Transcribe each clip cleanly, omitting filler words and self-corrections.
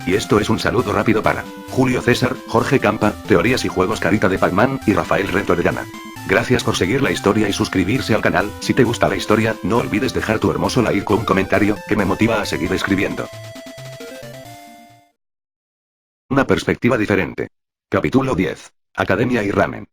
Y esto es un saludo rápido para Julio César, Jorge Campa, Teorías y Juegos Carita de Pac-Man, y Rafael Retorellana. Gracias por seguir la historia y suscribirse al canal. Si te gusta la historia, no olvides dejar tu hermoso like o un comentario, que me motiva a seguir escribiendo. Una perspectiva diferente. Capítulo 10. Academia y Ramen.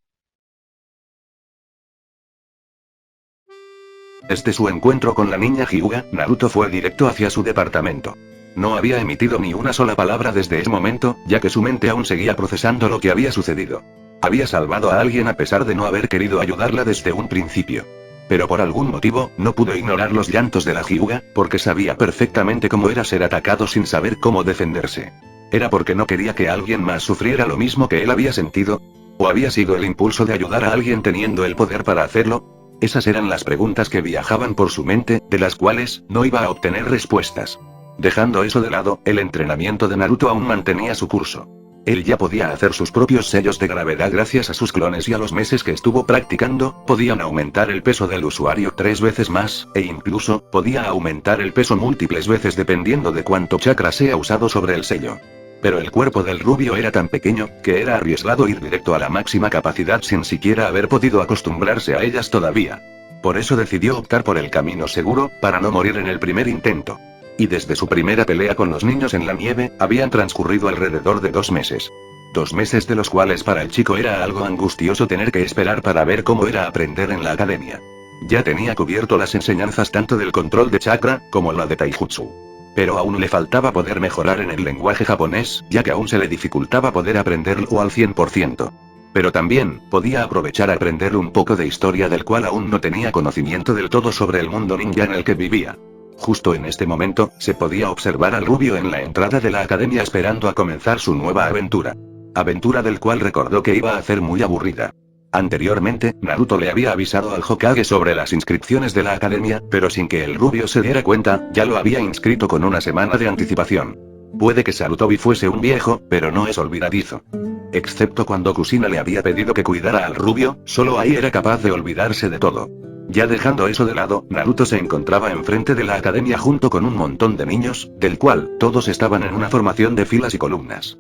Desde su encuentro con la niña Hyuga, Naruto fue directo hacia su departamento. No había emitido ni una sola palabra desde ese momento, ya que su mente aún seguía procesando lo que había sucedido. Había salvado a alguien a pesar de no haber querido ayudarla desde un principio. Pero por algún motivo, no pudo ignorar los llantos de la Hyuga, porque sabía perfectamente cómo era ser atacado sin saber cómo defenderse. ¿Era porque no quería que alguien más sufriera lo mismo que él había sentido? ¿O había sido el impulso de ayudar a alguien teniendo el poder para hacerlo? Esas eran las preguntas que viajaban por su mente, de las cuales no iba a obtener respuestas. Dejando eso de lado, el entrenamiento de Naruto aún mantenía su curso. Él ya podía hacer sus propios sellos de gravedad gracias a sus clones, y a los meses que estuvo practicando, podían aumentar el peso del usuario 3 veces más, e incluso, podía aumentar el peso múltiples veces dependiendo de cuánto chakra sea usado sobre el sello. Pero el cuerpo del rubio era tan pequeño, que era arriesgado ir directo a la máxima capacidad sin siquiera haber podido acostumbrarse a ellas todavía. Por eso decidió optar por el camino seguro, para no morir en el primer intento. Y desde su primera pelea con los niños en la nieve, habían transcurrido alrededor de 2 meses. 2 meses de los cuales para el chico era algo angustioso tener que esperar para ver cómo era aprender en la academia. Ya tenía cubierto las enseñanzas tanto del control de chakra, como la de taijutsu. Pero aún le faltaba poder mejorar en el lenguaje japonés, ya que aún se le dificultaba poder aprenderlo al 100%. Pero también, podía aprovechar a aprender un poco de historia del cual aún no tenía conocimiento del todo sobre el mundo ninja en el que vivía. Justo en este momento, se podía observar al rubio en la entrada de la academia esperando a comenzar su nueva aventura. Aventura del cual recordó que iba a ser muy aburrida. Anteriormente, Naruto le había avisado al Hokage sobre las inscripciones de la academia, pero sin que el rubio se diera cuenta, ya lo había inscrito con una semana de anticipación. Puede que Sarutobi fuese un viejo, pero no es olvidadizo. Excepto cuando Kushina le había pedido que cuidara al rubio, solo ahí era capaz de olvidarse de todo. Ya dejando eso de lado, Naruto se encontraba enfrente de la academia junto con un montón de niños, del cual, todos estaban en una formación de filas y columnas.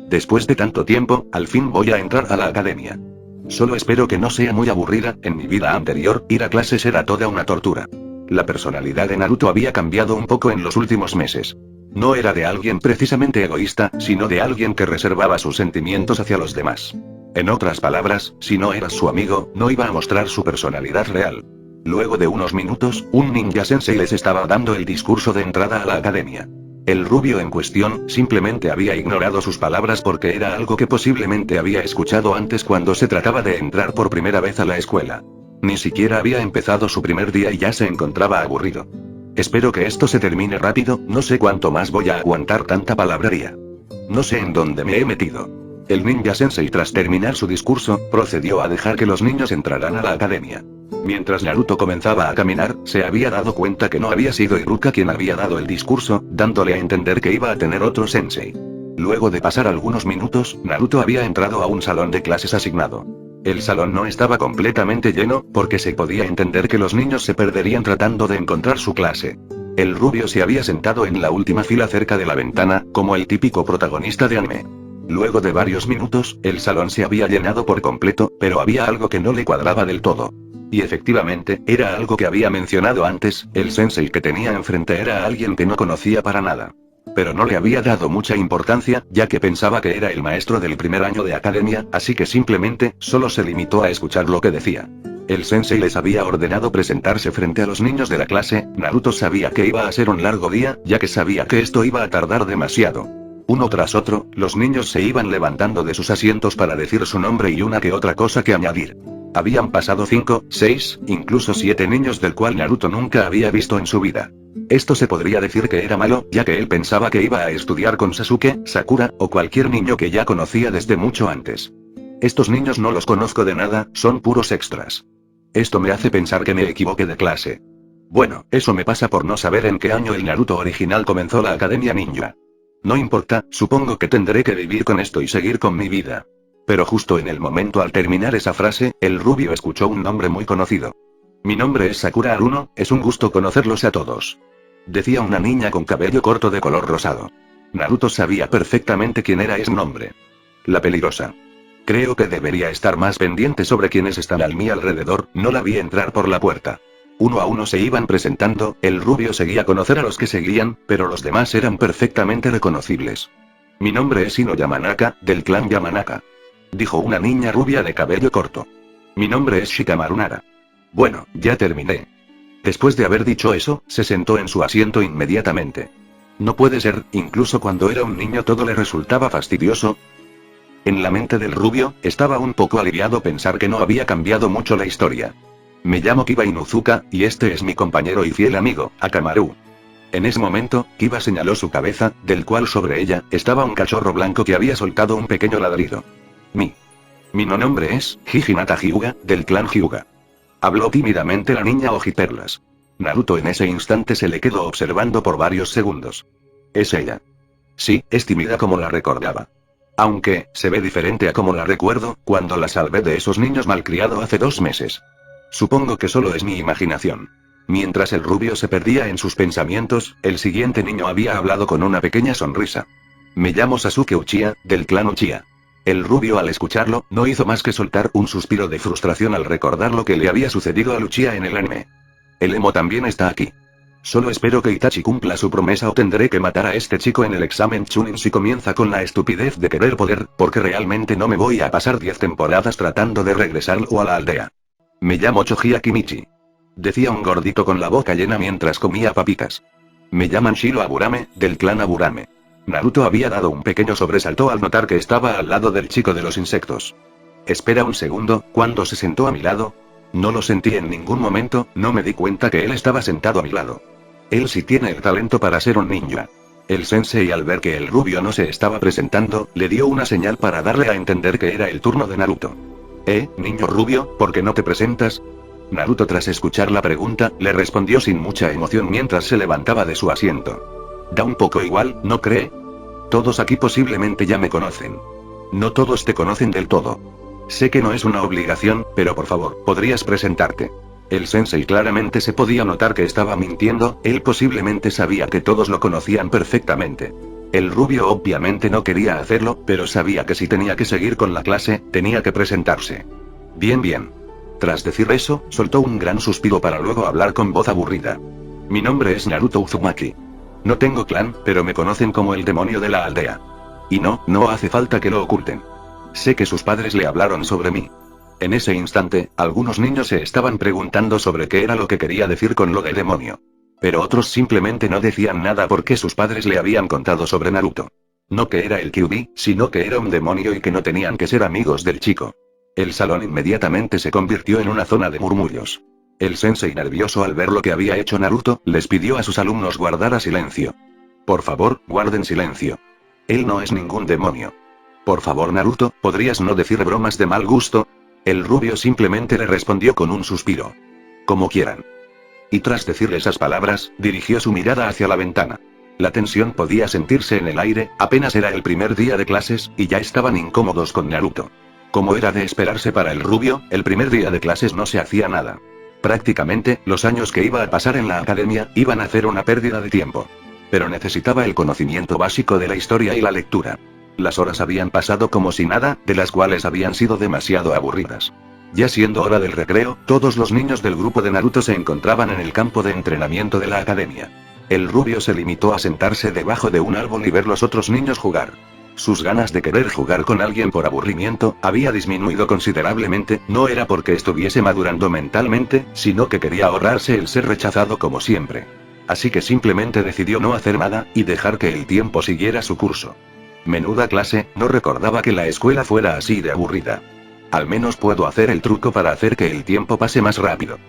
Después de tanto tiempo, al fin voy a entrar a la academia. Solo espero que no sea muy aburrida. En mi vida anterior, ir a clases era toda una tortura. La personalidad de Naruto había cambiado un poco en los últimos meses. No era de alguien precisamente egoísta, sino de alguien que reservaba sus sentimientos hacia los demás. En otras palabras, si no eras su amigo, no iba a mostrar su personalidad real. Luego de unos minutos, un ninja sensei les estaba dando el discurso de entrada a la academia. El rubio en cuestión, simplemente había ignorado sus palabras porque era algo que posiblemente había escuchado antes cuando se trataba de entrar por primera vez a la escuela. Ni siquiera había empezado su primer día y ya se encontraba aburrido. Espero que esto se termine rápido, no sé cuánto más voy a aguantar tanta palabrería. No sé en dónde me he metido. El ninja sensei, tras terminar su discurso, procedió a dejar que los niños entraran a la academia. Mientras Naruto comenzaba a caminar, se había dado cuenta que no había sido Iruka quien había dado el discurso, dándole a entender que iba a tener otro sensei. Luego de pasar algunos minutos, Naruto había entrado a un salón de clases asignado. El salón no estaba completamente lleno, porque se podía entender que los niños se perderían tratando de encontrar su clase. El rubio se había sentado en la última fila cerca de la ventana, como el típico protagonista de anime. Luego de varios minutos, el salón se había llenado por completo, pero había algo que no le cuadraba del todo. Y efectivamente, era algo que había mencionado antes, el sensei que tenía enfrente era alguien que no conocía para nada. Pero no le había dado mucha importancia, ya que pensaba que era el maestro del primer año de academia, así que simplemente, solo se limitó a escuchar lo que decía. El sensei les había ordenado presentarse frente a los niños de la clase. Naruto sabía que iba a ser un largo día, ya que sabía que esto iba a tardar demasiado. Uno tras otro, los niños se iban levantando de sus asientos para decir su nombre y una que otra cosa que añadir. Habían pasado 5, 6, incluso 7 niños del cual Naruto nunca había visto en su vida. Esto se podría decir que era malo, ya que él pensaba que iba a estudiar con Sasuke, Sakura, o cualquier niño que ya conocía desde mucho antes. Estos niños no los conozco de nada, son puros extras. Esto me hace pensar que me equivoqué de clase. Bueno, eso me pasa por no saber en qué año el Naruto original comenzó la Academia Ninja. No importa, supongo que tendré que vivir con esto y seguir con mi vida. Pero justo en el momento al terminar esa frase, el rubio escuchó un nombre muy conocido. Mi nombre es Sakura Haruno, es un gusto conocerlos a todos. Decía una niña con cabello corto de color rosado. Naruto sabía perfectamente quién era ese nombre. La peligrosa. Creo que debería estar más pendiente sobre quienes están a mi alrededor, no la vi entrar por la puerta. Uno a uno se iban presentando, el rubio seguía a conocer a los que seguían, pero los demás eran perfectamente reconocibles. Mi nombre es Ino Yamanaka, del clan Yamanaka. Dijo una niña rubia de cabello corto. Mi nombre es Shikamaru Nara. Bueno, ya terminé. Después de haber dicho eso, se sentó en su asiento inmediatamente. No puede ser, incluso cuando era un niño todo le resultaba fastidioso. En la mente del rubio, estaba un poco aliviado pensar que no había cambiado mucho la historia. Me llamo Kiba Inuzuka, y este es mi compañero y fiel amigo, Akamaru. En ese momento, Kiba señaló su cabeza, del cual sobre ella, estaba un cachorro blanco que había soltado un pequeño ladrido. Mi nombre es Hinata Hyuga, del clan Hyuga. Habló tímidamente la niña Ojiperlas. Naruto en ese instante se le quedó observando por varios segundos. Es ella. Sí, es tímida como la recordaba. Aunque, se ve diferente a como la recuerdo, cuando la salvé de esos niños malcriados hace 2 meses. Supongo que solo es mi imaginación. Mientras el rubio se perdía en sus pensamientos, el siguiente niño había hablado con una pequeña sonrisa. Me llamo Sasuke Uchiha, del clan Uchiha. El rubio al escucharlo, no hizo más que soltar un suspiro de frustración al recordar lo que le había sucedido a Uchiha en el anime. El emo también está aquí. Solo espero que Itachi cumpla su promesa o tendré que matar a este chico en el examen Chunin si comienza con la estupidez de querer poder, porque realmente no me voy a pasar 10 temporadas tratando de regresarlo a la aldea. Me llamo Choji Akimichi. Decía un gordito con la boca llena mientras comía papitas. Me llaman Shiro Aburame, del clan Aburame. Naruto había dado un pequeño sobresalto al notar que estaba al lado del chico de los insectos. Espera un segundo, ¿cuándo se sentó a mi lado? No lo sentí en ningún momento, no me di cuenta que él estaba sentado a mi lado. Él sí tiene el talento para ser un ninja. El sensei al ver que el rubio no se estaba presentando, le dio una señal para darle a entender que era el turno de Naruto. Niño rubio, ¿por qué no te presentas? Naruto tras escuchar la pregunta, le respondió sin mucha emoción mientras se levantaba de su asiento. Da un poco igual, ¿no cree? Todos aquí posiblemente ya me conocen. No todos te conocen del todo. Sé que no es una obligación, pero por favor, ¿podrías presentarte? El sensei claramente se podía notar que estaba mintiendo, él posiblemente sabía que todos lo conocían perfectamente. El rubio obviamente no quería hacerlo, pero sabía que si tenía que seguir con la clase, tenía que presentarse. Bien. Tras decir eso, soltó un gran suspiro para luego hablar con voz aburrida. Mi nombre es Naruto Uzumaki. No tengo clan, pero me conocen como el demonio de la aldea. Y no hace falta que lo oculten. Sé que sus padres le hablaron sobre mí. En ese instante, algunos niños se estaban preguntando sobre qué era lo que quería decir con lo de demonio. Pero otros simplemente no decían nada porque sus padres le habían contado sobre Naruto. No que era el Kyuubi, sino que era un demonio y que no tenían que ser amigos del chico. El salón inmediatamente se convirtió en una zona de murmullos. El sensei nervioso al ver lo que había hecho Naruto, les pidió a sus alumnos guardar silencio. Por favor, guarden silencio. Él no es ningún demonio. Por favor Naruto, ¿podrías no decir bromas de mal gusto? El rubio simplemente le respondió con un suspiro. Como quieran. Y tras decirle esas palabras, dirigió su mirada hacia la ventana. La tensión podía sentirse en el aire, apenas era el primer día de clases, y ya estaban incómodos con Naruto. Como era de esperarse para el rubio, el primer día de clases no se hacía nada. Prácticamente, los años que iba a pasar en la academia, iban a hacer una pérdida de tiempo. Pero necesitaba el conocimiento básico de la historia y la lectura. Las horas habían pasado como si nada, de las cuales habían sido demasiado aburridas. Ya siendo hora del recreo, todos los niños del grupo de Naruto se encontraban en el campo de entrenamiento de la academia. El rubio se limitó a sentarse debajo de un árbol y ver los otros niños jugar. Sus ganas de querer jugar con alguien por aburrimiento, había disminuido considerablemente, no era porque estuviese madurando mentalmente, sino que quería ahorrarse el ser rechazado como siempre. Así que simplemente decidió no hacer nada, y dejar que el tiempo siguiera su curso. Menuda clase, no recordaba que la escuela fuera así de aburrida. Al menos puedo hacer el truco para hacer que el tiempo pase más rápido.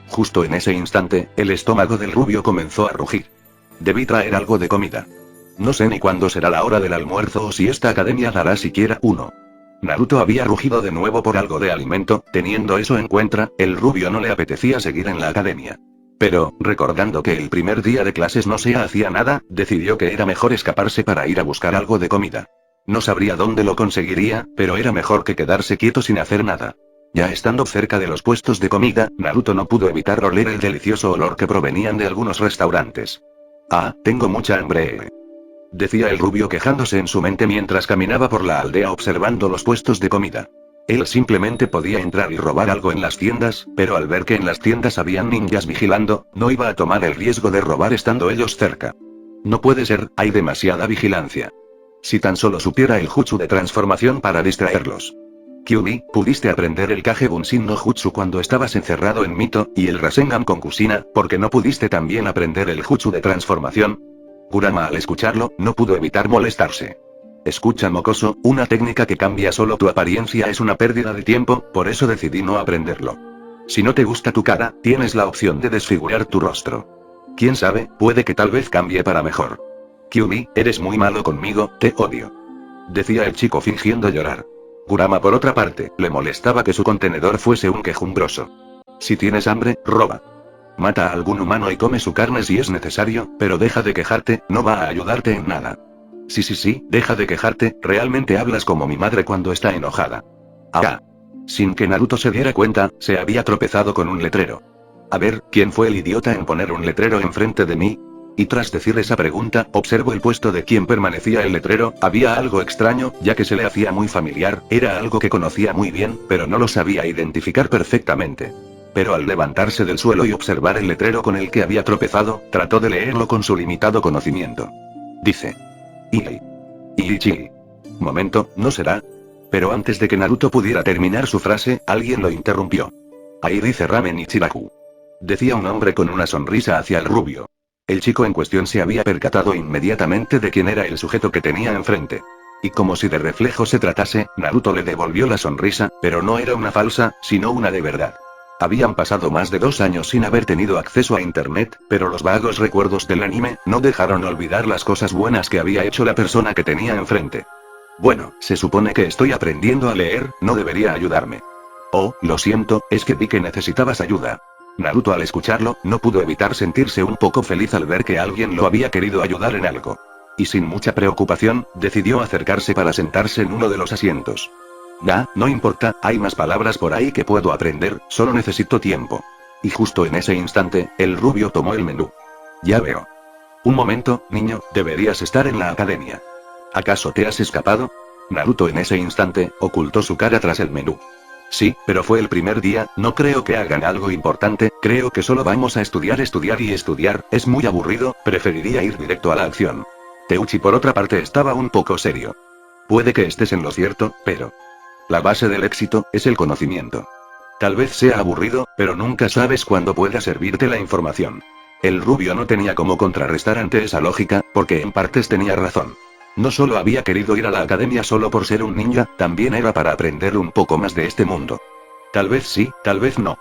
Justo en ese instante, el estómago del rubio comenzó a rugir. Debí traer algo de comida. No sé ni cuándo será la hora del almuerzo o si esta academia dará siquiera uno. Naruto había rugido de nuevo por algo de alimento, teniendo eso en cuenta, el rubio no le apetecía seguir en la academia. Pero, recordando que el primer día de clases no se hacía nada, decidió que era mejor escaparse para ir a buscar algo de comida. No sabría dónde lo conseguiría, pero era mejor que quedarse quieto sin hacer nada. Ya estando cerca de los puestos de comida, Naruto no pudo evitar oler el delicioso olor que provenían de algunos restaurantes. Tengo mucha hambre. decía el rubio quejándose en su mente mientras caminaba por la aldea observando los puestos de comida. Él simplemente podía entrar y robar algo en las tiendas, pero al ver que en las tiendas habían ninjas vigilando, no iba a tomar el riesgo de robar estando ellos cerca. No puede ser, hay demasiada vigilancia. Si tan solo supiera el jutsu de transformación para distraerlos. Kyuubi, pudiste aprender el Kage Bunshin no Jutsu cuando estabas encerrado en Mito, y el Rasengan con Kusina, ¿por qué no pudiste también aprender el jutsu de transformación? Kurama al escucharlo, no pudo evitar molestarse. Escucha mocoso, una técnica que cambia solo tu apariencia es una pérdida de tiempo, por eso decidí no aprenderlo. Si no te gusta tu cara, tienes la opción de desfigurar tu rostro. Quién sabe, puede que tal vez cambie para mejor. Kyuubi, eres muy malo conmigo, te odio. Decía el chico fingiendo llorar. Kurama por otra parte, le molestaba que su contenedor fuese un quejumbroso. Si tienes hambre, roba. Mata a algún humano y come su carne si es necesario, pero deja de quejarte, no va a ayudarte en nada. Sí, deja de quejarte, realmente hablas como mi madre cuando está enojada. Ah. Sin que Naruto se diera cuenta, se había tropezado con un letrero. A ver, ¿quién fue el idiota en poner un letrero enfrente de mí? Y tras decir esa pregunta, observo el puesto de quien permanecía el letrero, había algo extraño, ya que se le hacía muy familiar, era algo que conocía muy bien, pero no lo sabía identificar perfectamente. Pero al levantarse del suelo y observar el letrero con el que había tropezado, trató de leerlo con su limitado conocimiento. Dice: Ichi. Momento, ¿no será? Pero antes de que Naruto pudiera terminar su frase, alguien lo interrumpió. Ahí dice Ramen Ichiraku. Decía un hombre con una sonrisa hacia el rubio. El chico en cuestión se había percatado inmediatamente de quién era el sujeto que tenía enfrente. Y como si de reflejo se tratase, Naruto le devolvió la sonrisa, pero no era una falsa, sino una de verdad. Habían pasado más de 2 años sin haber tenido acceso a internet, pero los vagos recuerdos del anime no dejaron olvidar las cosas buenas que había hecho la persona que tenía enfrente. Bueno, se supone que estoy aprendiendo a leer, ¿no debería ayudarme? Oh, lo siento, es que vi que necesitabas ayuda. Naruto al escucharlo, no pudo evitar sentirse un poco feliz al ver que alguien lo había querido ayudar en algo. Y sin mucha preocupación, decidió acercarse para sentarse en uno de los asientos. No importa, hay más palabras por ahí que puedo aprender, solo necesito tiempo. Y justo en ese instante, el rubio tomó el menú. Ya veo. Un momento, niño, deberías estar en la academia. ¿Acaso te has escapado? Naruto en ese instante, ocultó su cara tras el menú. Sí, pero fue el primer día, no creo que hagan algo importante, creo que solo vamos a estudiar y estudiar, es muy aburrido, preferiría ir directo a la acción. Teuchi por otra parte estaba un poco serio. Puede que estés en lo cierto, pero... la base del éxito, es el conocimiento. Tal vez sea aburrido, pero nunca sabes cuándo pueda servirte la información. El rubio no tenía cómo contrarrestar ante esa lógica, porque en partes tenía razón. No solo había querido ir a la academia solo por ser un ninja, también era para aprender un poco más de este mundo. Tal vez sí, tal vez no.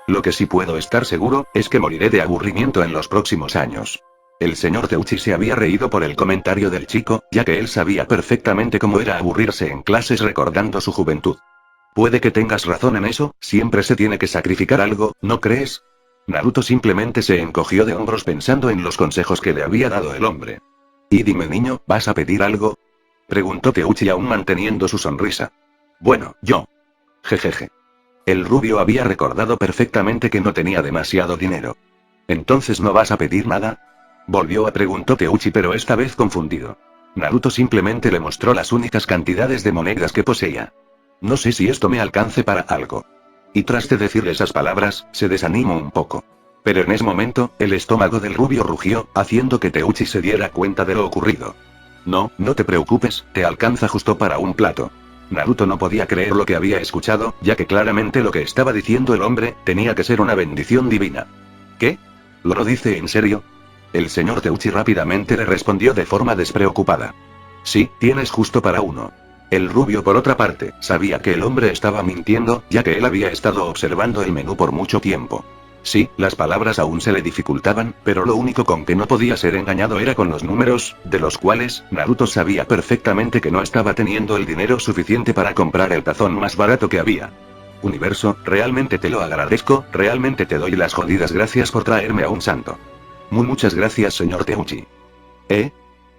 Lo que sí puedo estar seguro, es que moriré de aburrimiento en los próximos años. El señor Teuchi se había reído por el comentario del chico, ya que él sabía perfectamente cómo era aburrirse en clases recordando su juventud. Puede que tengas razón en eso, siempre se tiene que sacrificar algo, ¿no crees? Naruto simplemente se encogió de hombros pensando en los consejos que le había dado el hombre. Y dime niño, ¿vas a pedir algo? Preguntó Teuchi aún manteniendo su sonrisa. Bueno, yo. Jejeje. El rubio había recordado perfectamente que no tenía demasiado dinero. ¿Entonces no vas a pedir nada? Volvió a preguntar Teuchi pero esta vez confundido. Naruto simplemente le mostró las únicas cantidades de monedas que poseía. No sé si esto me alcance para algo. Y tras de decir esas palabras, se desanimó un poco. Pero en ese momento, el estómago del rubio rugió, haciendo que Teuchi se diera cuenta de lo ocurrido. No te preocupes, te alcanza justo para un plato. Naruto no podía creer lo que había escuchado, ya que claramente lo que estaba diciendo el hombre, tenía que ser una bendición divina. ¿Qué? ¿Lo dice en serio? El señor Teuchi rápidamente le respondió de forma despreocupada. Sí, tienes justo para uno. El rubio por otra parte, sabía que el hombre estaba mintiendo, ya que él había estado observando el menú por mucho tiempo. Sí, las palabras aún se le dificultaban, pero lo único con que no podía ser engañado era con los números, de los cuales, Naruto sabía perfectamente que no estaba teniendo el dinero suficiente para comprar el tazón más barato que había. Universo, realmente te lo agradezco, realmente te doy las jodidas gracias por traerme a un santo. Muchas gracias señor Teuchi.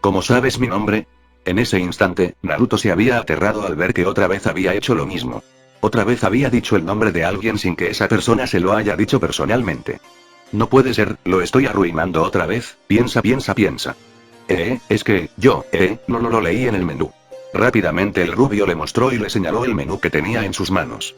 ¿Cómo sabes mi nombre? En ese instante, Naruto se había aterrado al ver que otra vez había hecho lo mismo. Otra vez había dicho el nombre de alguien sin que esa persona se lo haya dicho personalmente. No puede ser, lo estoy arruinando otra vez, piensa. Es que, no lo leí en el menú. Rápidamente el rubio le mostró y le señaló el menú que tenía en sus manos.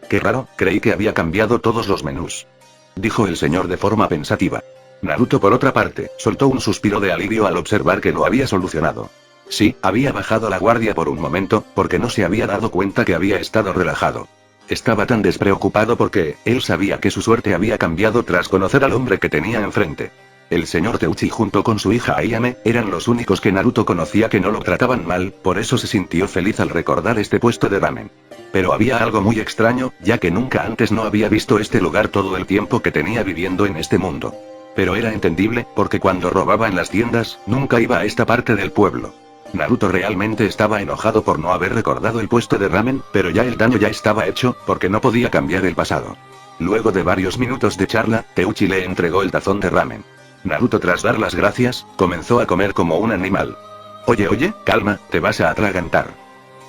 Qué raro, creí que había cambiado todos los menús. Dijo el señor de forma pensativa. Naruto por otra parte, soltó un suspiro de alivio al observar que lo había solucionado. Sí, había bajado la guardia por un momento, porque no se había dado cuenta que había estado relajado. Estaba tan despreocupado porque, él sabía que su suerte había cambiado tras conocer al hombre que tenía enfrente. El señor Teuchi junto con su hija Ayame, eran los únicos que Naruto conocía que no lo trataban mal, por eso se sintió feliz al recordar este puesto de ramen. Pero había algo muy extraño, ya que nunca antes no había visto este lugar todo el tiempo que tenía viviendo en este mundo. Pero era entendible, porque cuando robaba en las tiendas, nunca iba a esta parte del pueblo. Naruto realmente estaba enojado por no haber recordado el puesto de ramen, pero ya el daño ya estaba hecho, porque no podía cambiar el pasado. Luego de varios minutos de charla, Teuchi le entregó el tazón de ramen. Naruto, tras dar las gracias, comenzó a comer como un animal. Oye, calma, te vas a atragantar.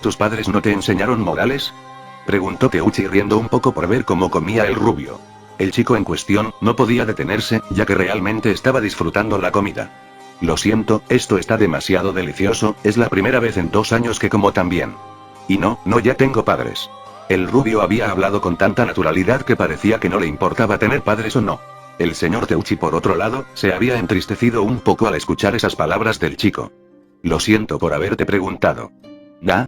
¿Tus padres no te enseñaron modales? Preguntó Teuchi riendo un poco por ver cómo comía el rubio. El chico en cuestión no podía detenerse, ya que realmente estaba disfrutando la comida. Lo siento, esto está demasiado delicioso, es la primera vez en 2 años que como tan bien. Y no, ya tengo padres. El rubio había hablado con tanta naturalidad que parecía que no le importaba tener padres o no. El señor Teuchi por otro lado, se había entristecido un poco al escuchar esas palabras del chico. Lo siento por haberte preguntado.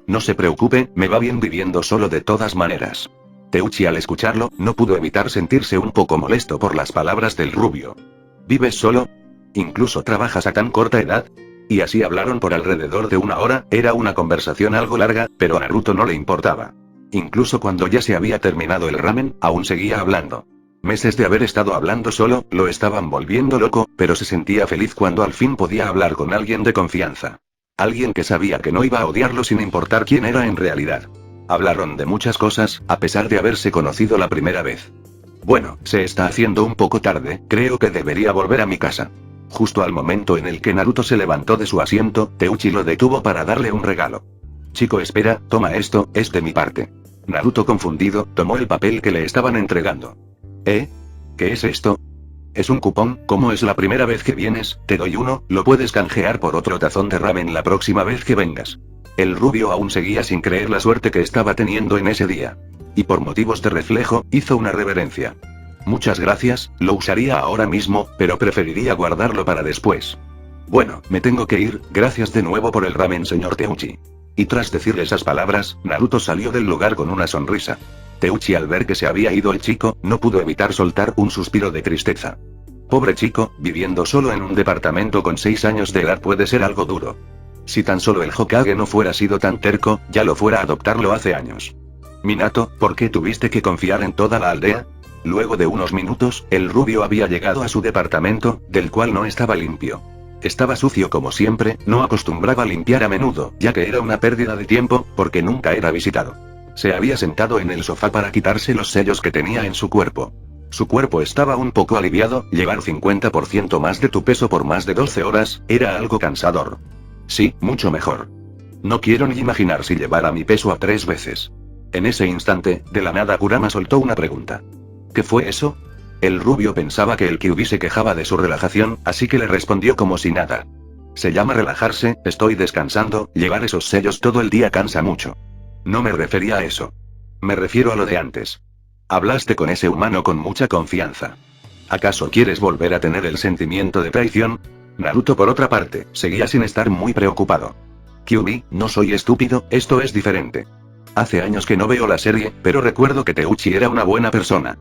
No se preocupe, me va bien viviendo solo de todas maneras. Teuchi al escucharlo, no pudo evitar sentirse un poco molesto por las palabras del rubio. ¿Vives solo? ¿Incluso trabajas a tan corta edad? Y así hablaron por alrededor de 1 hora, era una conversación algo larga, pero a Naruto no le importaba. Incluso cuando ya se había terminado el ramen, aún seguía hablando. Meses de haber estado hablando solo, lo estaban volviendo loco, pero se sentía feliz cuando al fin podía hablar con alguien de confianza. Alguien que sabía que no iba a odiarlo sin importar quién era en realidad. Hablaron de muchas cosas, a pesar de haberse conocido la primera vez. Bueno, se está haciendo un poco tarde, creo que debería volver a mi casa. Justo al momento en el que Naruto se levantó de su asiento, Teuchi lo detuvo para darle un regalo. Chico, espera, toma esto, es de mi parte. Naruto, confundido, tomó el papel que le estaban entregando. ¿Qué es esto? Es un cupón, como es la primera vez que vienes, te doy uno, lo puedes canjear por otro tazón de ramen la próxima vez que vengas. El rubio aún seguía sin creer la suerte que estaba teniendo en ese día. Y por motivos de reflejo, hizo una reverencia. Muchas gracias, lo usaría ahora mismo, pero preferiría guardarlo para después. Bueno, me tengo que ir, gracias de nuevo por el ramen, señor Teuchi. Y tras decirle esas palabras, Naruto salió del lugar con una sonrisa. Teuchi, al ver que se había ido el chico, no pudo evitar soltar un suspiro de tristeza. Pobre chico, viviendo solo en un departamento con 6 años de edad puede ser algo duro. Si tan solo el Hokage no fuera sido tan terco, ya lo fuera a adoptarlo hace años. Minato, ¿por qué tuviste que confiar en toda la aldea? Luego de unos minutos, el rubio había llegado a su departamento, del cual no estaba limpio. Estaba sucio como siempre, no acostumbraba a limpiar a menudo, ya que era una pérdida de tiempo, porque nunca era visitado. Se había sentado en el sofá para quitarse los sellos que tenía en su cuerpo. Su cuerpo estaba un poco aliviado, llevar 50% más de tu peso por más de 12 horas, era algo cansador. Sí, mucho mejor. No quiero ni imaginar si llevara mi peso a 3 veces. En ese instante, de la nada Kurama soltó una pregunta. ¿Qué fue eso? El rubio pensaba que el Kyuubi se quejaba de su relajación, así que le respondió como si nada. Se llama relajarse, estoy descansando, llevar esos sellos todo el día cansa mucho. No me refería a eso. Me refiero a lo de antes. Hablaste con ese humano con mucha confianza. ¿Acaso quieres volver a tener el sentimiento de traición? Naruto, por otra parte, seguía sin estar muy preocupado. Kyuubi, no soy estúpido, esto es diferente. Hace años que no veo la serie, pero recuerdo que Teuchi era una buena persona.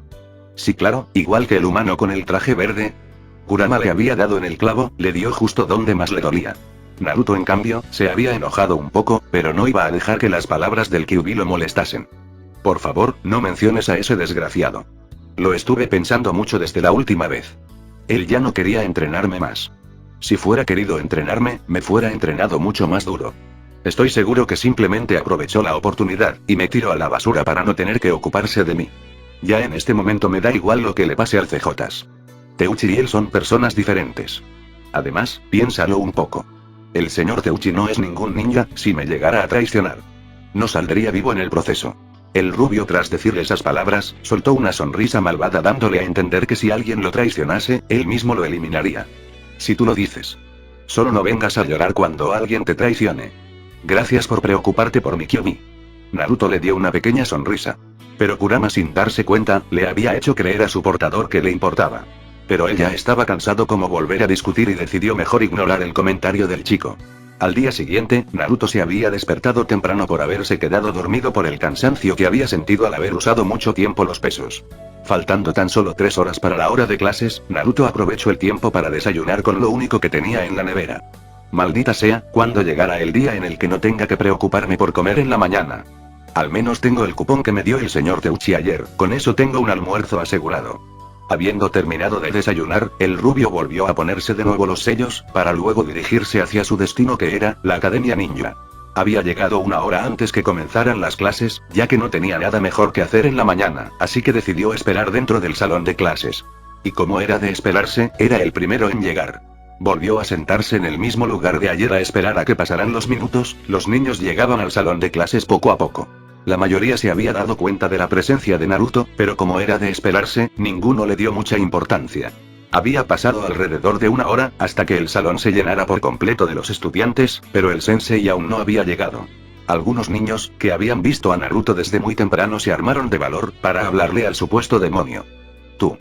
Sí, claro, igual que el humano con el traje verde. Kurama le había dado en el clavo, le dio justo donde más le dolía. Naruto, en cambio, se había enojado un poco, pero no iba a dejar que las palabras del Kyuubi lo molestasen. Por favor, no menciones a ese desgraciado. Lo estuve pensando mucho desde la última vez. Él ya no quería entrenarme más. Si fuera querido entrenarme, me fuera entrenado mucho más duro. Estoy seguro que simplemente aprovechó la oportunidad, y me tiró a la basura para no tener que ocuparse de mí. Ya en este momento me da igual lo que le pase al CJ. Teuchi y él son personas diferentes. Además, piénsalo un poco. El señor Teuchi no es ningún ninja, si me llegara a traicionar. No saldría vivo en el proceso. El rubio, tras decirle esas palabras, soltó una sonrisa malvada dándole a entender que si alguien lo traicionase, él mismo lo eliminaría. Si tú lo dices. Solo no vengas a llorar cuando alguien te traicione. Gracias por preocuparte por mi Kiyomi. Naruto le dio una pequeña sonrisa. Pero Kurama, sin darse cuenta, le había hecho creer a su portador que le importaba. Pero él ya estaba cansado como volver a discutir y decidió mejor ignorar el comentario del chico. Al día siguiente, Naruto se había despertado temprano por haberse quedado dormido por el cansancio que había sentido al haber usado mucho tiempo los pesos. Faltando tan solo 3 horas para la hora de clases, Naruto aprovechó el tiempo para desayunar con lo único que tenía en la nevera. Maldita sea, cuando llegara el día en el que no tenga que preocuparme por comer en la mañana. Al menos tengo el cupón que me dio el señor Teuchi ayer, con eso tengo un almuerzo asegurado. Habiendo terminado de desayunar, el rubio volvió a ponerse de nuevo los sellos, para luego dirigirse hacia su destino, que era la Academia Ninja. Había llegado 1 hora antes que comenzaran las clases, ya que no tenía nada mejor que hacer en la mañana, así que decidió esperar dentro del salón de clases. Y como era de esperarse, era el primero en llegar. Volvió a sentarse en el mismo lugar de ayer a esperar a que pasaran los minutos. Los niños llegaban al salón de clases poco a poco. La mayoría se había dado cuenta de la presencia de Naruto, pero como era de esperarse, ninguno le dio mucha importancia. Había pasado alrededor de 1 hora, hasta que el salón se llenara por completo de los estudiantes, pero el sensei aún no había llegado. Algunos niños, que habían visto a Naruto desde muy temprano, se armaron de valor, para hablarle al supuesto demonio. ¿Tú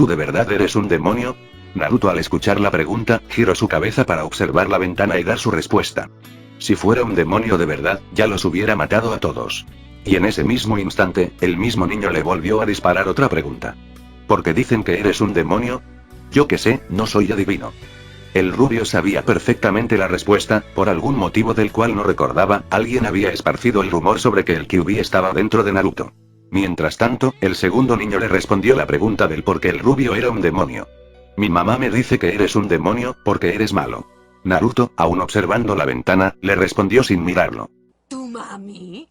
de verdad eres un demonio? Naruto, al escuchar la pregunta, giró su cabeza para observar la ventana y dar su respuesta. Si fuera un demonio de verdad, ya los hubiera matado a todos. Y en ese mismo instante, el mismo niño le volvió a disparar otra pregunta. ¿Por qué dicen que eres un demonio? Yo qué sé, no soy adivino. El rubio sabía perfectamente la respuesta, por algún motivo del cual no recordaba. Alguien había esparcido el rumor sobre que el Kyuubi estaba dentro de Naruto. Mientras tanto, el segundo niño le respondió la pregunta del por qué el rubio era un demonio. Mi mamá me dice que eres un demonio, porque eres malo. Naruto, aún observando la ventana, le respondió sin mirarlo. ¿Tu mami?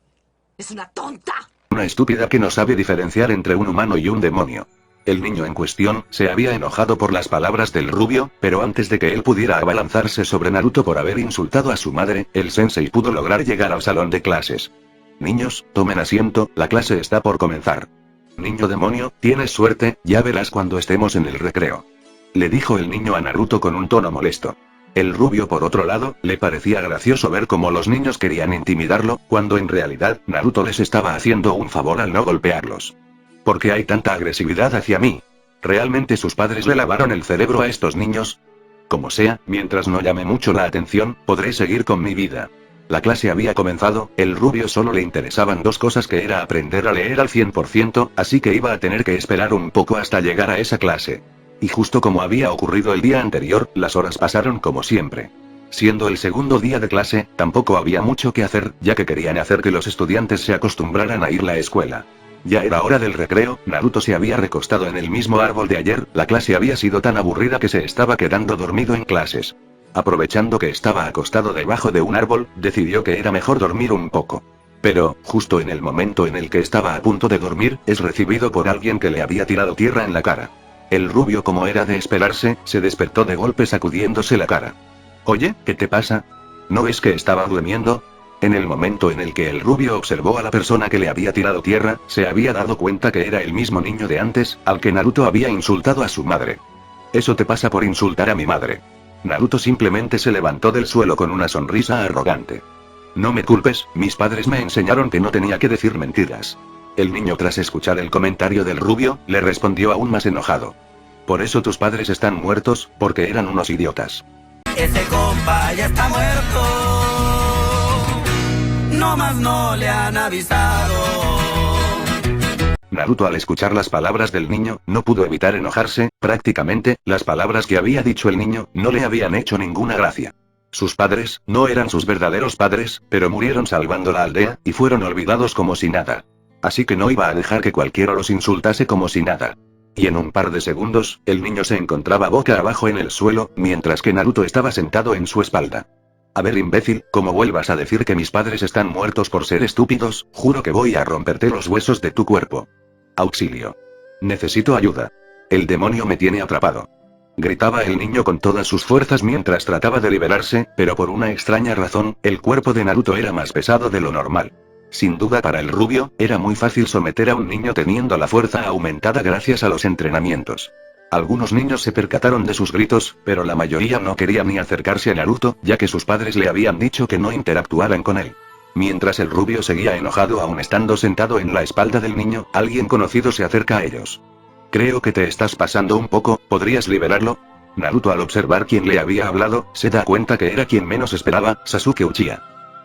¡Es una tonta! Una estúpida que no sabe diferenciar entre un humano y un demonio. El niño en cuestión, se había enojado por las palabras del rubio, pero antes de que él pudiera abalanzarse sobre Naruto por haber insultado a su madre, el sensei pudo lograr llegar al salón de clases. Niños, tomen asiento, la clase está por comenzar. Niño demonio, tienes suerte, ya verás cuando estemos en el recreo. Le dijo el niño a Naruto con un tono molesto. El rubio, por otro lado, le parecía gracioso ver cómo los niños querían intimidarlo, cuando en realidad, Naruto les estaba haciendo un favor al no golpearlos. ¿Por qué hay tanta agresividad hacia mí? ¿Realmente sus padres le lavaron el cerebro a estos niños? Como sea, mientras no llame mucho la atención, podré seguir con mi vida. La clase había comenzado, el rubio solo le interesaban 2 cosas, que era aprender a leer al 100%, así que iba a tener que esperar un poco hasta llegar a esa clase. Y justo como había ocurrido el día anterior, las horas pasaron como siempre. Siendo el segundo día de clase, tampoco había mucho que hacer, ya que querían hacer que los estudiantes se acostumbraran a ir a la escuela. Ya era hora del recreo, Naruto se había recostado en el mismo árbol de ayer. La clase había sido tan aburrida que se estaba quedando dormido en clases. Aprovechando que estaba acostado debajo de un árbol, decidió que era mejor dormir un poco. Pero, justo en el momento en el que estaba a punto de dormir, es recibido por alguien que le había tirado tierra en la cara. El rubio, como era de esperarse, se despertó de golpe sacudiéndose la cara. Oye, ¿qué te pasa? ¿No ves que estaba durmiendo? En el momento en el que el rubio observó a la persona que le había tirado tierra, se había dado cuenta que era el mismo niño de antes, al que Naruto había insultado a su madre. Eso te pasa por insultar a mi madre. Naruto simplemente se levantó del suelo con una sonrisa arrogante. No me culpes, mis padres me enseñaron que no tenía que decir mentiras. El niño, tras escuchar el comentario del rubio, le respondió aún más enojado. Por eso tus padres están muertos, porque eran unos idiotas. Ese compa ya está muerto. No más no le han avisado. Naruto, al escuchar las palabras del niño, no pudo evitar enojarse. Prácticamente, las palabras que había dicho el niño, no le habían hecho ninguna gracia. Sus padres, no eran sus verdaderos padres, pero murieron salvando la aldea, y fueron olvidados como si nada. Así que no iba a dejar que cualquiera los insultase como si nada. Y en un par de segundos, el niño se encontraba boca abajo en el suelo, mientras que Naruto estaba sentado en su espalda. A ver, imbécil, como vuelvas a decir que mis padres están muertos por ser estúpidos, juro que voy a romperte los huesos de tu cuerpo. Auxilio. Necesito ayuda. El demonio me tiene atrapado. Gritaba el niño con todas sus fuerzas mientras trataba de liberarse, pero por una extraña razón, el cuerpo de Naruto era más pesado de lo normal. Sin duda, para el rubio, era muy fácil someter a un niño teniendo la fuerza aumentada gracias a los entrenamientos. Algunos niños se percataron de sus gritos, pero la mayoría no quería ni acercarse a Naruto, ya que sus padres le habían dicho que no interactuaran con él. Mientras el rubio seguía enojado aún estando sentado en la espalda del niño, alguien conocido se acerca a ellos. Creo que te estás pasando un poco, ¿podrías liberarlo? Naruto, al observar quién le había hablado, se da cuenta que era quien menos esperaba, Sasuke Uchiha.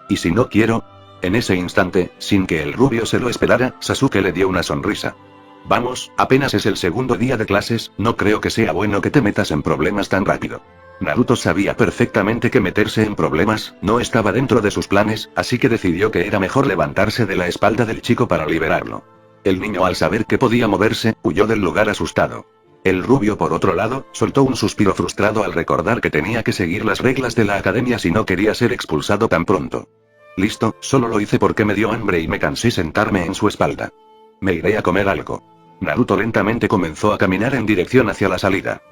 ¿Y si no quiero? En ese instante, sin que el rubio se lo esperara, Sasuke le dio una sonrisa. Vamos, apenas es el segundo día de clases, no creo que sea bueno que te metas en problemas tan rápido. Naruto sabía perfectamente que meterse en problemas no estaba dentro de sus planes, así que decidió que era mejor levantarse de la espalda del chico para liberarlo. El niño, al saber que podía moverse, huyó del lugar asustado. El rubio, por otro lado, soltó un suspiro frustrado al recordar que tenía que seguir las reglas de la academia si no quería ser expulsado tan pronto. Listo, solo lo hice porque me dio hambre y me cansé sentarme en su espalda. Me iré a comer algo. Naruto lentamente comenzó a caminar en dirección hacia la salida.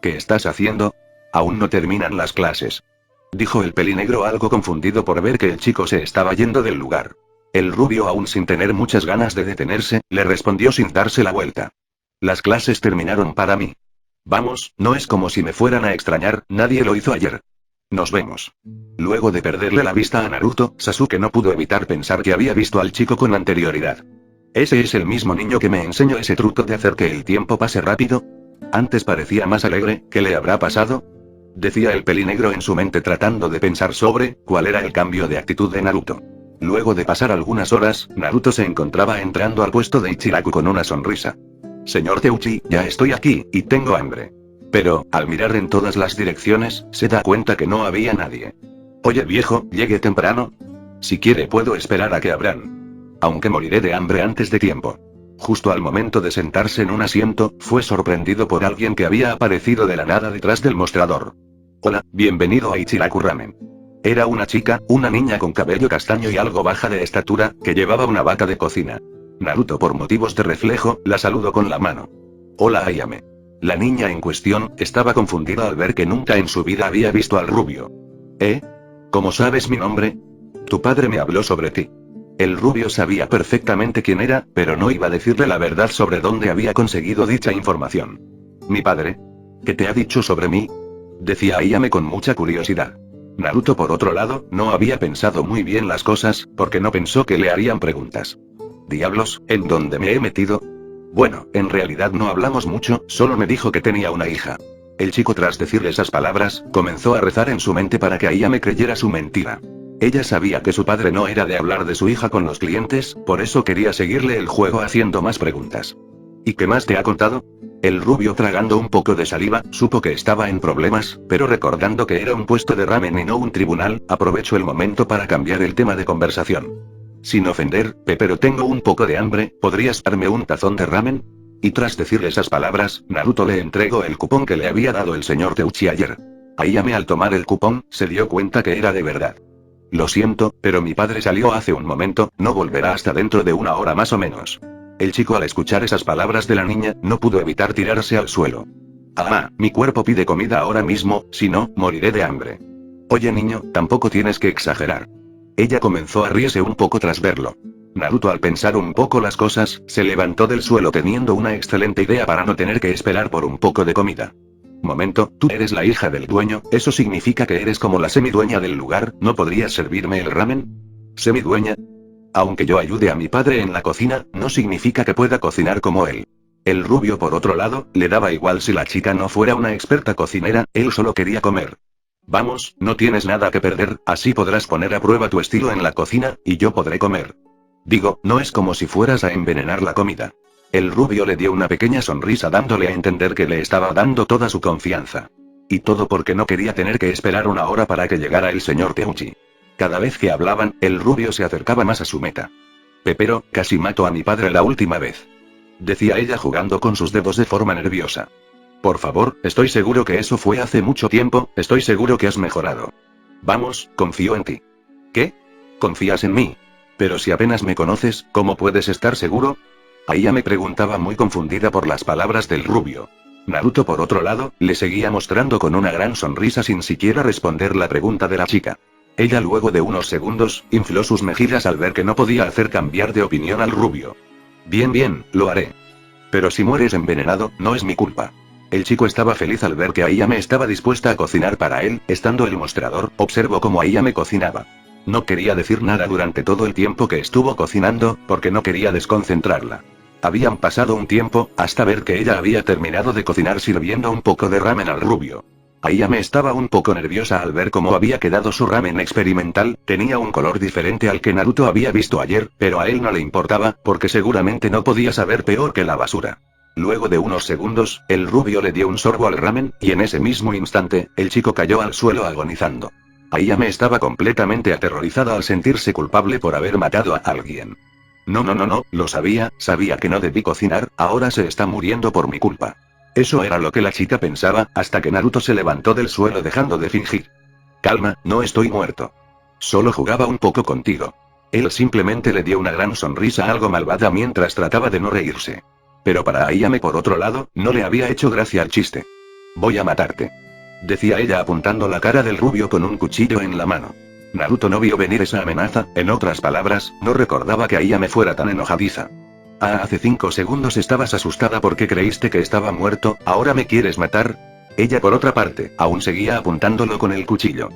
¿Qué estás haciendo? Aún no terminan las clases, dijo el pelinegro algo confundido por ver que el chico se estaba yendo del lugar. El rubio, aún sin tener muchas ganas de detenerse, le respondió sin darse la vuelta. Las clases terminaron para mí. Vamos, no es como si me fueran a extrañar, nadie lo hizo ayer. Nos vemos. Luego de perderle la vista a Naruto, Sasuke no pudo evitar pensar que había visto al chico con anterioridad. ¿Ese es el mismo niño que me enseñó ese truco de hacer que el tiempo pase rápido? Antes parecía más alegre, ¿qué le habrá pasado? Decía el pelinegro en su mente, tratando de pensar sobre cuál era el cambio de actitud de Naruto. Luego de pasar algunas horas, Naruto se encontraba entrando al puesto de Ichiraku con una sonrisa. Señor Teuchi, ya estoy aquí, y tengo hambre. Pero, al mirar en todas las direcciones, se da cuenta que no había nadie. Oye viejo, llegué temprano. Si quiere puedo esperar a que abran. Aunque moriré de hambre antes de tiempo. Justo al momento de sentarse en un asiento, fue sorprendido por alguien que había aparecido de la nada detrás del mostrador. Hola, bienvenido a Ichiraku Ramen. Era una chica, una niña con cabello castaño y algo baja de estatura, que llevaba una bata de cocina. Naruto, por motivos de reflejo, la saludó con la mano. Hola Ayame. La niña en cuestión, estaba confundida al ver que nunca en su vida había visto al rubio. ¿Cómo sabes mi nombre? Tu padre me habló sobre ti. El rubio sabía perfectamente quién era, pero no iba a decirle la verdad sobre dónde había conseguido dicha información. ¿Mi padre? ¿Qué te ha dicho sobre mí? Decía Ayame con mucha curiosidad. Naruto, por otro lado, no había pensado muy bien las cosas, porque no pensó que le harían preguntas. Diablos, ¿en dónde me he metido? Bueno, en realidad no hablamos mucho, solo me dijo que tenía una hija. El chico, tras decirle esas palabras, comenzó a rezar en su mente para que Ayame creyera su mentira. Ella sabía que su padre no era de hablar de su hija con los clientes, por eso quería seguirle el juego haciendo más preguntas. ¿Y qué más te ha contado? El rubio, tragando un poco de saliva, supo que estaba en problemas, pero recordando que era un puesto de ramen y no un tribunal, aprovechó el momento para cambiar el tema de conversación. Sin ofender, pero tengo un poco de hambre, ¿podrías darme un tazón de ramen? Y tras decirle esas palabras, Naruto le entregó el cupón que le había dado el señor Teuchi ayer. Ayame, al tomar el cupón, se dio cuenta que era de verdad. Lo siento, pero mi padre salió hace un momento, no volverá hasta dentro de una hora más o menos. El chico, al escuchar esas palabras de la niña, no pudo evitar tirarse al suelo. Mi cuerpo pide comida ahora mismo, si no, moriré de hambre. Oye niño, tampoco tienes que exagerar. Ella comenzó a reírse un poco tras verlo. Naruto, al pensar un poco las cosas, se levantó del suelo teniendo una excelente idea para no tener que esperar por un poco de comida. Momento, tú eres la hija del dueño, ¿eso significa que eres como la semidueña del lugar? ¿No podrías servirme el ramen? ¿Semidueña? Aunque yo ayude a mi padre en la cocina, no significa que pueda cocinar como él. El rubio, por otro lado, le daba igual si la chica no fuera una experta cocinera, él solo quería comer. Vamos, no tienes nada que perder, así podrás poner a prueba tu estilo en la cocina, y yo podré comer. Digo, no es como si fueras a envenenar la comida. El rubio le dio una pequeña sonrisa dándole a entender que le estaba dando toda su confianza. Y todo porque no quería tener que esperar una hora para que llegara el señor Teuchi. Cada vez que hablaban, el rubio se acercaba más a su meta. Pero, casi mato a mi padre la última vez. Decía ella jugando con sus dedos de forma nerviosa. Por favor, estoy seguro que eso fue hace mucho tiempo, estoy seguro que has mejorado. Vamos, confío en ti. ¿Qué? ¿Confías en mí? Pero si apenas me conoces, ¿cómo puedes estar seguro? Aya me preguntaba muy confundida por las palabras del rubio. Naruto, por otro lado, le seguía mostrando con una gran sonrisa sin siquiera responder la pregunta de la chica. Ella, luego de unos segundos, infló sus mejillas al ver que no podía hacer cambiar de opinión al rubio. Bien, lo haré. Pero si mueres envenenado, no es mi culpa. El chico estaba feliz al ver que Ayame estaba dispuesta a cocinar para él. Estando el mostrador, observó cómo Ayame cocinaba. No quería decir nada durante todo el tiempo que estuvo cocinando, porque no quería desconcentrarla. Habían pasado un tiempo, hasta ver que ella había terminado de cocinar sirviendo un poco de ramen al rubio. Ayame estaba un poco nerviosa al ver cómo había quedado su ramen experimental. Tenía un color diferente al que Naruto había visto ayer, pero a él no le importaba, porque seguramente no podía saber peor que la basura. Luego de unos segundos, el rubio le dio un sorbo al ramen, y en ese mismo instante, el chico cayó al suelo agonizando. Ayame estaba completamente aterrorizada al sentirse culpable por haber matado a alguien. No, lo sabía que no debí cocinar, ahora se está muriendo por mi culpa. Eso era lo que la chica pensaba, hasta que Naruto se levantó del suelo dejando de fingir. Calma, no estoy muerto. Solo jugaba un poco contigo. Él simplemente le dio una gran sonrisa algo malvada mientras trataba de no reírse. Pero para Ayame por otro lado, no le había hecho gracia al chiste. Voy a matarte, decía ella apuntando la cara del rubio con un cuchillo en la mano. Naruto no vio venir esa amenaza, en otras palabras, no recordaba que Ayame fuera tan enojadiza. Hace 5 segundos estabas asustada porque creíste que estaba muerto, ¿ahora me quieres matar? Ella por otra parte, aún seguía apuntándolo con el cuchillo.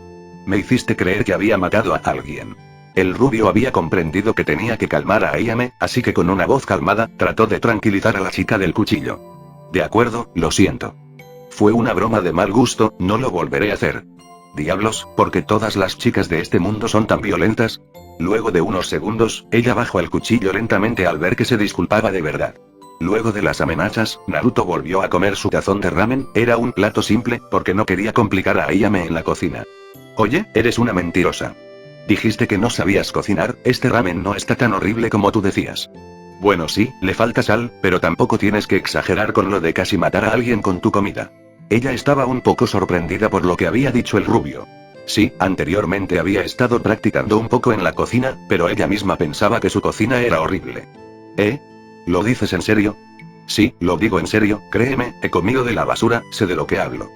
Me hiciste creer que había matado a alguien. El rubio había comprendido que tenía que calmar a Ayame, así que con una voz calmada, trató de tranquilizar a la chica del cuchillo. De acuerdo, lo siento. Fue una broma de mal gusto, no lo volveré a hacer. Diablos, ¿por qué todas las chicas de este mundo son tan violentas? Luego de unos segundos, ella bajó el cuchillo lentamente al ver que se disculpaba de verdad. Luego de las amenazas, Naruto volvió a comer su tazón de ramen. Era un plato simple, porque no quería complicar a Ayame en la cocina. Oye, eres una mentirosa. Dijiste que no sabías cocinar, este ramen no está tan horrible como tú decías. Bueno sí, le falta sal, pero tampoco tienes que exagerar con lo de casi matar a alguien con tu comida. Ella estaba un poco sorprendida por lo que había dicho el rubio. Sí, anteriormente había estado practicando un poco en la cocina, pero ella misma pensaba que su cocina era horrible. ¿Lo dices en serio? Sí, lo digo en serio, créeme, he comido de la basura, sé de lo que hablo.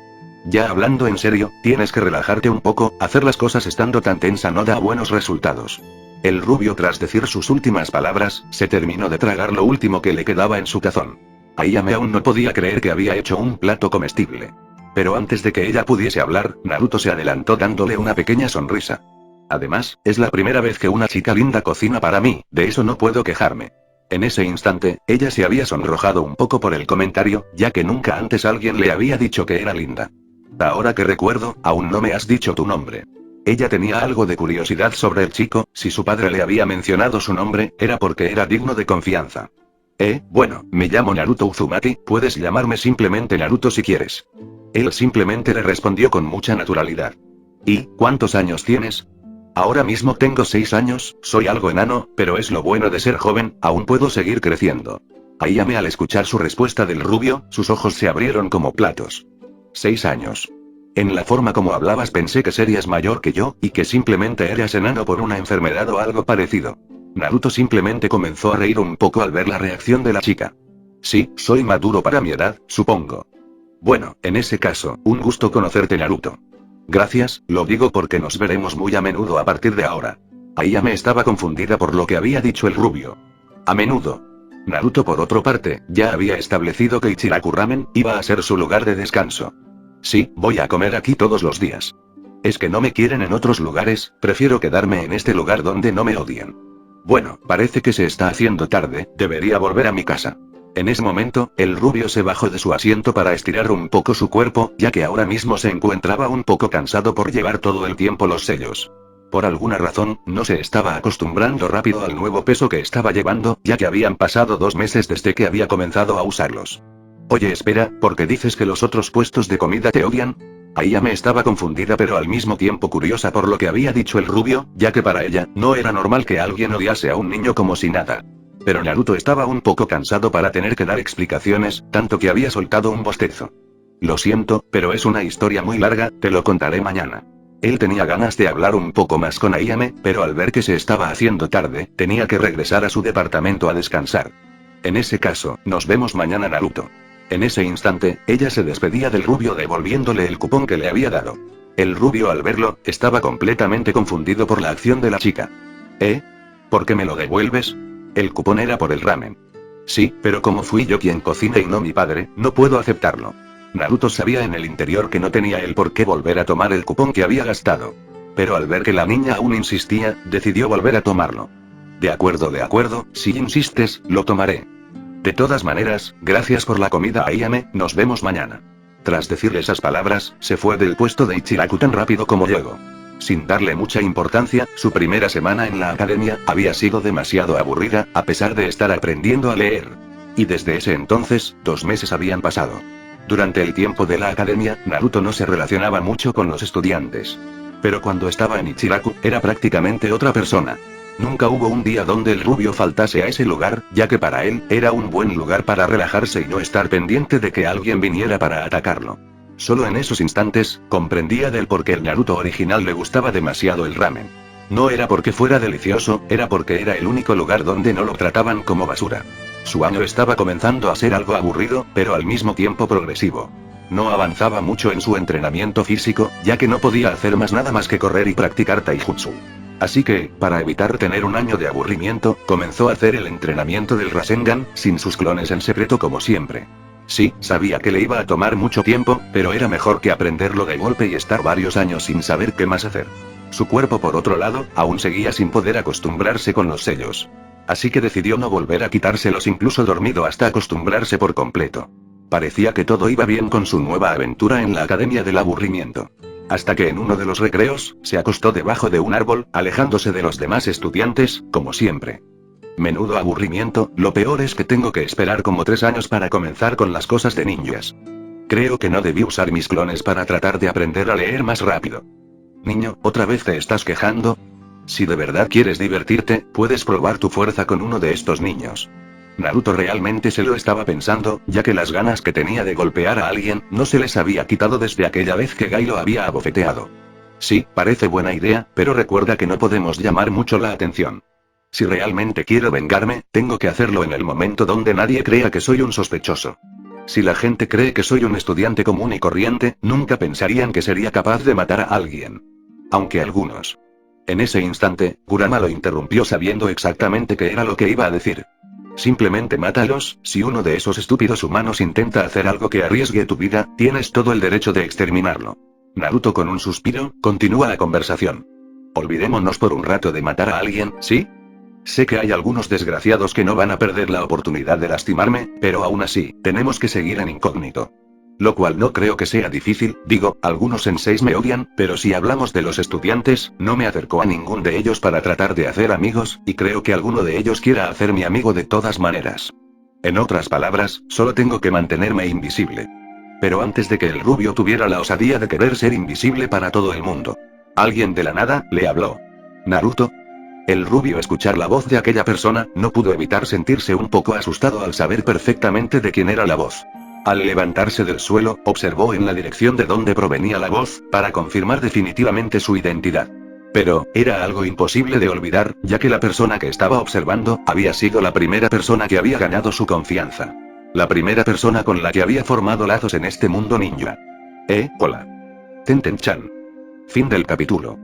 Ya hablando en serio, tienes que relajarte un poco, hacer las cosas estando tan tensa no da buenos resultados. El rubio tras decir sus últimas palabras, se terminó de tragar lo último que le quedaba en su tazón. Ayame aún no podía creer que había hecho un plato comestible. Pero antes de que ella pudiese hablar, Naruto se adelantó dándole una pequeña sonrisa. Además, es la primera vez que una chica linda cocina para mí, de eso no puedo quejarme. En ese instante, ella se había sonrojado un poco por el comentario, ya que nunca antes alguien le había dicho que era linda. Ahora que recuerdo, aún no me has dicho tu nombre. Ella tenía algo de curiosidad sobre el chico, si su padre le había mencionado su nombre, era porque era digno de confianza. Bueno, me llamo Naruto Uzumaki, puedes llamarme simplemente Naruto si quieres. Él simplemente le respondió con mucha naturalidad. ¿Y cuántos años tienes? Ahora mismo tengo 6 años, soy algo enano, pero es lo bueno de ser joven, aún puedo seguir creciendo. Ayame al escuchar su respuesta del rubio, sus ojos se abrieron como platos. 6 años. En la forma como hablabas pensé que serías mayor que yo, y que simplemente eras enano por una enfermedad o algo parecido. Naruto simplemente comenzó a reír un poco al ver la reacción de la chica. Sí, soy maduro para mi edad, supongo. Bueno, en ese caso, un gusto conocerte Naruto. Gracias, lo digo porque nos veremos muy a menudo a partir de ahora. Ayame estaba confundida por lo que había dicho el rubio. A menudo. Naruto por otra parte, ya había establecido que Ichiraku Ramen iba a ser su lugar de descanso. Sí, voy a comer aquí todos los días. Es que no me quieren en otros lugares, prefiero quedarme en este lugar donde no me odian. Bueno, parece que se está haciendo tarde, debería volver a mi casa. En ese momento, el rubio se bajó de su asiento para estirar un poco su cuerpo, ya que ahora mismo se encontraba un poco cansado por llevar todo el tiempo los sellos. Por alguna razón, no se estaba acostumbrando rápido al nuevo peso que estaba llevando, ya que habían pasado 2 meses desde que había comenzado a usarlos. Oye, espera, ¿por qué dices que los otros puestos de comida te odian? Ayame estaba confundida pero al mismo tiempo curiosa por lo que había dicho el rubio, ya que para ella, no era normal que alguien odiase a un niño como si nada. Pero Naruto estaba un poco cansado para tener que dar explicaciones, tanto que había soltado un bostezo. Lo siento, pero es una historia muy larga, te lo contaré mañana. Él tenía ganas de hablar un poco más con Ayame, pero al ver que se estaba haciendo tarde, tenía que regresar a su departamento a descansar. En ese caso, nos vemos mañana Naruto. En ese instante, ella se despedía del rubio devolviéndole el cupón que le había dado. El rubio al verlo, estaba completamente confundido por la acción de la chica. ¿Por qué me lo devuelves? El cupón era por el ramen. Sí, pero como fui yo quien cociné y no mi padre, no puedo aceptarlo. Naruto sabía en el interior que no tenía el por qué volver a tomar el cupón que había gastado. Pero al ver que la niña aún insistía, decidió volver a tomarlo. De acuerdo, si insistes, lo tomaré. De todas maneras, gracias por la comida Ayame, nos vemos mañana. Tras decir esas palabras, se fue del puesto de Ichiraku tan rápido como llegó. Sin darle mucha importancia, su primera semana en la academia había sido demasiado aburrida, a pesar de estar aprendiendo a leer. Y desde ese entonces, 2 meses habían pasado. Durante el tiempo de la academia, Naruto no se relacionaba mucho con los estudiantes. Pero cuando estaba en Ichiraku, era prácticamente otra persona. Nunca hubo un día donde el rubio faltase a ese lugar, ya que para él, era un buen lugar para relajarse y no estar pendiente de que alguien viniera para atacarlo. Solo en esos instantes, comprendía del por qué el Naruto original le gustaba demasiado el ramen. No era porque fuera delicioso, era porque era el único lugar donde no lo trataban como basura. Su año estaba comenzando a ser algo aburrido, pero al mismo tiempo progresivo. No avanzaba mucho en su entrenamiento físico, ya que no podía hacer nada más que correr y practicar taijutsu. Así que, para evitar tener un año de aburrimiento, comenzó a hacer el entrenamiento del Rasengan, sin sus clones en secreto como siempre. Sí, sabía que le iba a tomar mucho tiempo, pero era mejor que aprenderlo de golpe y estar varios años sin saber qué más hacer. Su cuerpo, por otro lado, aún seguía sin poder acostumbrarse con los sellos. Así que decidió no volver a quitárselos incluso dormido hasta acostumbrarse por completo. Parecía que todo iba bien con su nueva aventura en la Academia del Aburrimiento. Hasta que en uno de los recreos, se acostó debajo de un árbol, alejándose de los demás estudiantes, como siempre. Menudo aburrimiento, lo peor es que tengo que esperar como 3 años para comenzar con las cosas de ninjas. Creo que no debí usar mis clones para tratar de aprender a leer más rápido. Niño, ¿otra vez te estás quejando? Si de verdad quieres divertirte, puedes probar tu fuerza con uno de estos niños. Naruto realmente se lo estaba pensando, ya que las ganas que tenía de golpear a alguien, no se les había quitado desde aquella vez que Gai lo había abofeteado. Sí, parece buena idea, pero recuerda que no podemos llamar mucho la atención. Si realmente quiero vengarme, tengo que hacerlo en el momento donde nadie crea que soy un sospechoso. Si la gente cree que soy un estudiante común y corriente, nunca pensarían que sería capaz de matar a alguien. Aunque algunos. En ese instante, Kurama lo interrumpió sabiendo exactamente qué era lo que iba a decir. Simplemente mátalos, si uno de esos estúpidos humanos intenta hacer algo que arriesgue tu vida, tienes todo el derecho de exterminarlo. Naruto con un suspiro, continúa la conversación. Olvidémonos por un rato de matar a alguien, ¿sí? Sé que hay algunos desgraciados que no van a perder la oportunidad de lastimarme, pero aún así, tenemos que seguir en incógnito. Lo cual no creo que sea difícil, digo, algunos senseis me odian, pero si hablamos de los estudiantes, no me acerco a ningún de ellos para tratar de hacer amigos, y creo que alguno de ellos quiera hacer mi amigo de todas maneras. En otras palabras, solo tengo que mantenerme invisible. Pero antes de que el rubio tuviera la osadía de querer ser invisible para todo el mundo, alguien de la nada, le habló. ¿Naruto? El rubio escuchar la voz de aquella persona, no pudo evitar sentirse un poco asustado al saber perfectamente de quién era la voz. Al levantarse del suelo, observó en la dirección de donde provenía la voz, para confirmar definitivamente su identidad. Pero, era algo imposible de olvidar, ya que la persona que estaba observando, había sido la primera persona que había ganado su confianza. La primera persona con la que había formado lazos en este mundo ninja. Hola. Tenten-chan. Fin del capítulo.